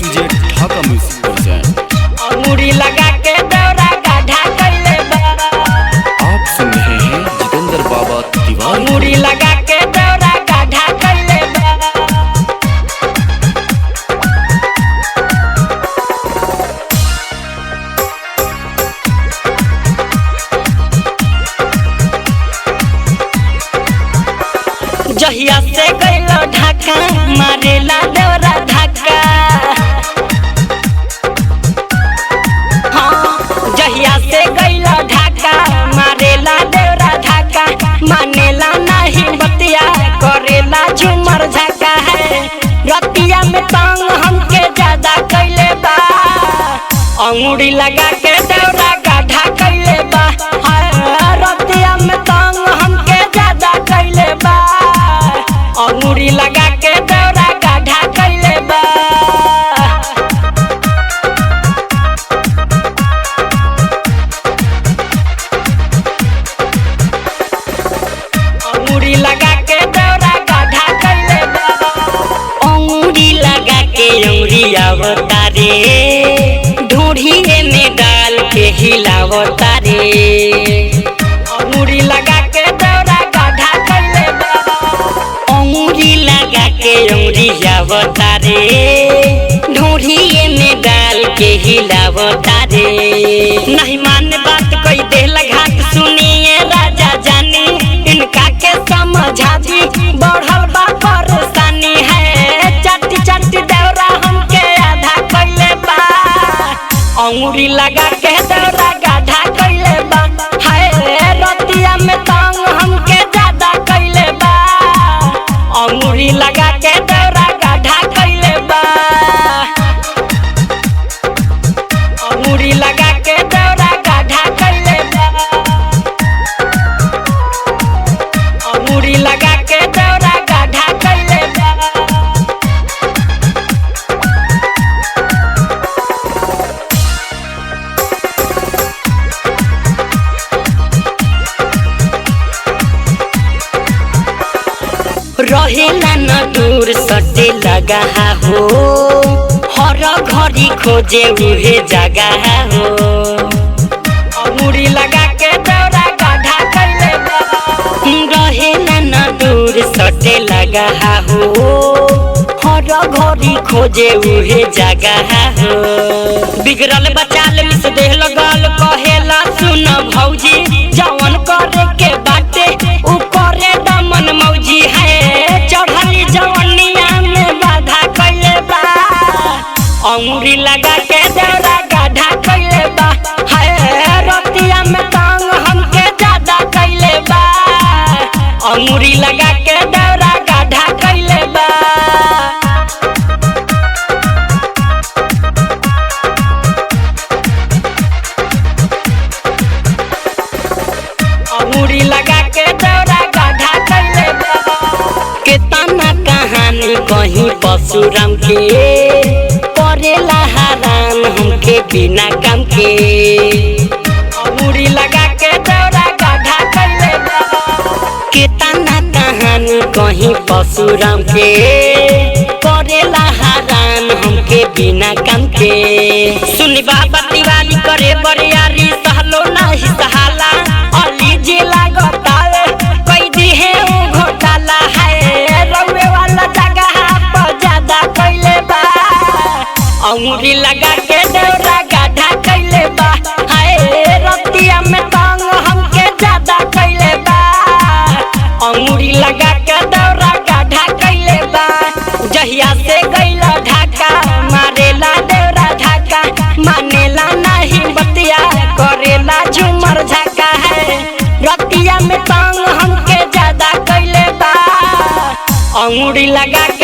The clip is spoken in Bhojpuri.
डीजे ढाका म्यूजिक प्रेजेंट। अंगूरी लगा के दौरा गाढ़ा कैले बा। आप सुन रहे हैं जितेंद्र बाबा तिवारी। अंगूरी लगा के दौरा गाढ़ा कैले बा। जहिया से गइलो ढाका मारेला दौरा ढाका। हाँ, जहिया से गइलो ढाका मारेला दौरा ढाका। मानेला नहीं बतिया करेला झूमर झाका है। रतिया में तंग हमके ज्यादा कैले बा। अंगूरी लगा के दौरा गाढ़ा कैले बा। रतिया में तंग हमके ज्यादा कैले बा। अंगूरी लगा के दौरा गाढ़ा कैले बा। अंगूरी लगा के दौरा गाढ़ा कैले बा। अंगूरी लगा के अंगूरी आवतारे ढूढ़िए में डाल के हिलावतारे। अंगूरी लगा के दौरा गाढ़ा कैले बा। अंगूरी लगा के अंगूरी आवतारे ढूढ़िए में डाल के हिलावतारे। नहीं माने बात कोई देला घाट सुनिए राजा जानी। इनका के समझा दी बढ़ल बा परेशानी है। चट्टी चट्टी दौरा हमके आधा कैले बा। अंगूरी लगा के दौरा गाढ़ा कैले बा। हाय रतिया में तंग हमके ज्यादा कैले बा। अंगूरी लगा के दौरा गाढ़ा कैले बा। अंगूरी लगा के दौरा गाढ़ा कैले बा। अंगूरी लगा के दौरा गाढ़ा कैले बा। रहेला न दूर सटे लगा हो। हर घड़ी खोजे उहे जगह हो। अंगूरी लगा के दौरा गाढ़ा कैले बा। रहेला न दूर सटे लगा हो। हर घड़ी खोजे उहे जगह हो। बिगड़ल बचाल मिस देह लगल कहेला सुन भौजी। जवन करे के बाटे उ करे दमन मौजी है। चढ़ली जवनिया में बाधा कैले बा। अंगूरी लगा के दौरा गाढ़ा कैले बा। हाय रतिया में तंग हमके ज्यादा कैले बा। अंगूरी लगा के दौरा गाढ़ा कैले बा। अंगूरी लगा के दौरा गाढ़ा कैले बा। केतना कहानी कहीं परशुराम के करेला हरान हमके बिना काम के। अंगूरी लगा के दौरा गाढ़ा कैले बा। केतना कहानी कहीं परशुराम के करेला हरान हमके बिना काम के। सुनी बाबा तिवारी करे बरियारी सहलो नाही सहाला। अली जी लागतावे कोई दी है उ घोटाला है। रउए वाला जगह पर ज्यादा कैले बा। अंगूरी लगा के दौरा गाढ़ा कैले बा। हाय रतिया में तंग हमके ज्यादा कैले बा। अंगूरी लगा के दौरा गाढ़ा कैले बा। जहिया से गइला ढाका मारेला दौरा ढाका। मानेला नहीं बतिया करेला झूमर झाका है। रतिया में तंग हमके ज्यादा कैले बा। अंगूरी लगा के